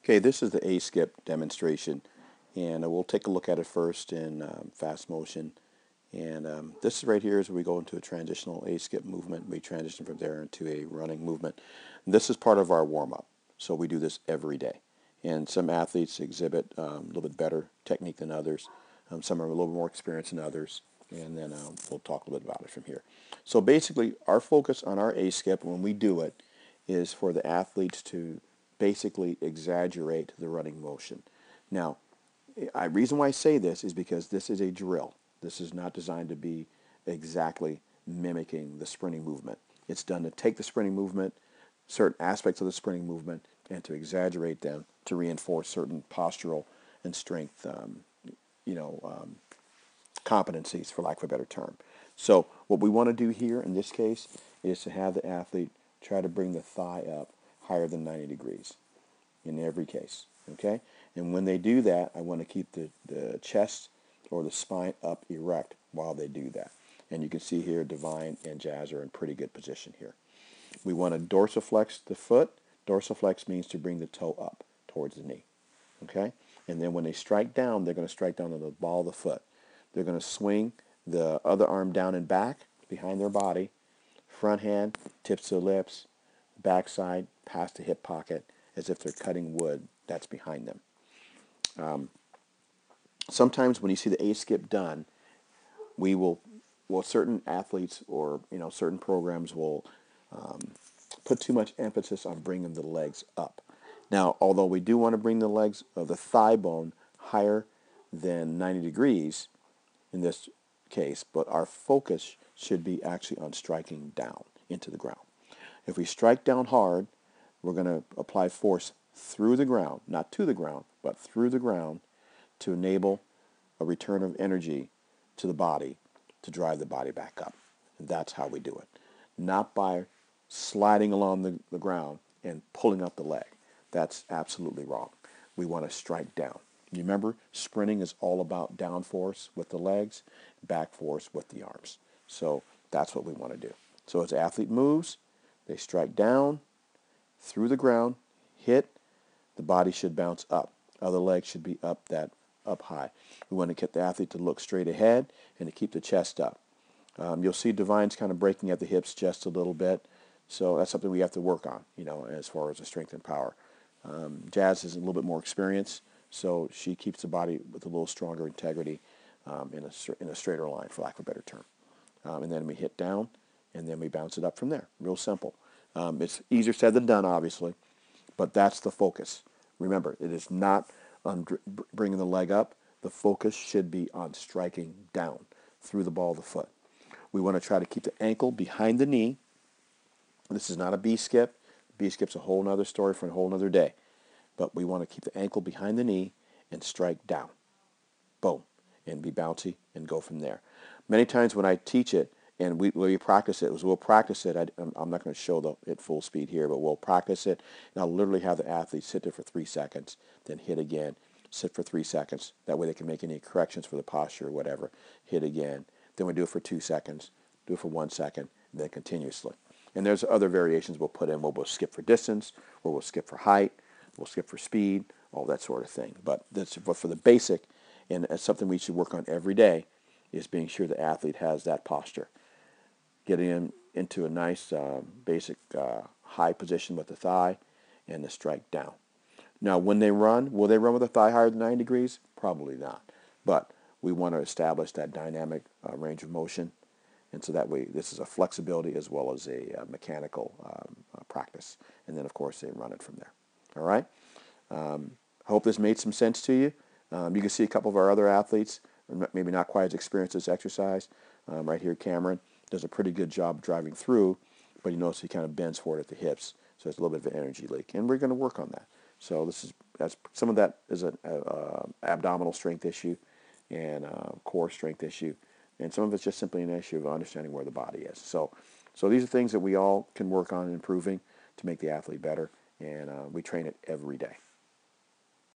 Okay, this is the A-skip demonstration, and we'll take a look at it first in fast motion. And this right here is where we go into a transitional A-skip movement. We transition from there into a running movement. And this is part of our warm-up, so we do this every day. And some athletes exhibit a little bit better technique than others. Some are a little more experienced than others, and then we'll talk a little bit about it from here. So basically, our focus on our A-skip when we do it is for the athletes to basically exaggerate the running motion. Now, the reason why I say this is because this is a drill. This is not designed to be exactly mimicking the sprinting movement. It's done to take the sprinting movement, certain aspects of the sprinting movement, and to exaggerate them to reinforce certain postural and strength, competencies, for lack of a better term. So what we want to do here in this case is to have the athlete try to bring the thigh up higher than 90 degrees in every case, okay? And when they do that, I want to keep the chest or the spine up erect while they do that. And you can see here Divine and Jazz are in pretty good position here. We want to dorsiflex the foot. Dorsiflex means to bring the toe up towards the knee, okay? And then when they strike down, they're going to strike down on the ball of the foot. They're going to swing the other arm down and back behind their body, front hand, tips to the lips, backside, past the hip pocket, as if they're cutting wood that's behind them. Sometimes when you see the A-skip done, certain athletes or certain programs will put too much emphasis on bringing the legs up. Now, although we do want to bring the legs of the thigh bone higher than 90 degrees in this case, but our focus should be actually on striking down into the ground. If we strike down hard, we're going to apply force through the ground, not to the ground, but through the ground to enable a return of energy to the body to drive the body back up. And that's how we do it. Not by sliding along the ground and pulling up the leg. That's absolutely wrong. We want to strike down. You remember, sprinting is all about down force with the legs, back force with the arms. So that's what we want to do. So as the athlete moves, they strike down, through the ground, hit, the body should bounce up. Other leg should be up high. We want to get the athlete to look straight ahead and to keep the chest up. You'll see Divine's kind of breaking at the hips just a little bit. So that's something we have to work on, as far as the strength and power. Jazz has a little bit more experience, so she keeps the body with a little stronger integrity in a straighter line, for lack of a better term. And then we hit down, and then we bounce it up from there. Real simple. It's easier said than done, obviously, but that's the focus. Remember, it is not on bringing the leg up. The focus should be on striking down through the ball of the foot. We want to try to keep the ankle behind the knee. This is not a B-skip. B-skip's a whole other story for a whole other day. But we want to keep the ankle behind the knee and strike down. Boom. And be bouncy and go from there. Many times when I teach it and we practice it, we'll practice it. I'm not going to show it full speed here, but we'll practice it. And I'll literally have the athlete sit there for 3 seconds, then hit again, sit for 3 seconds. That way they can make any corrections for the posture or whatever. Hit again. Then we do it for 2 seconds, do it for 1 second, and then continuously. And there's other variations we'll put in where we'll skip for distance, where we'll skip for height, we'll skip for speed, all that sort of thing. But for the basic, and it's something we should work on every day, is being sure the athlete has that posture. Getting into a nice basic high position with the thigh and the strike down. Now, when they run, will they run with a thigh higher than 90 degrees? Probably not. But we want to establish that dynamic range of motion. And so that way, this is a flexibility as well as a mechanical practice. And then, of course, they run it from there. All right? I hope this made some sense to you. You can see a couple of our other athletes, maybe not quite as experienced as exercise. Right here, Cameron does a pretty good job driving through, but you notice he kind of bends forward at the hips. So there's a little bit of an energy leak. And we're going to work on that. So some of that is an abdominal strength issue and core strength issue. And some of it's just simply an issue of understanding where the body is. So these are things that we all can work on improving to make the athlete better, and we train it every day.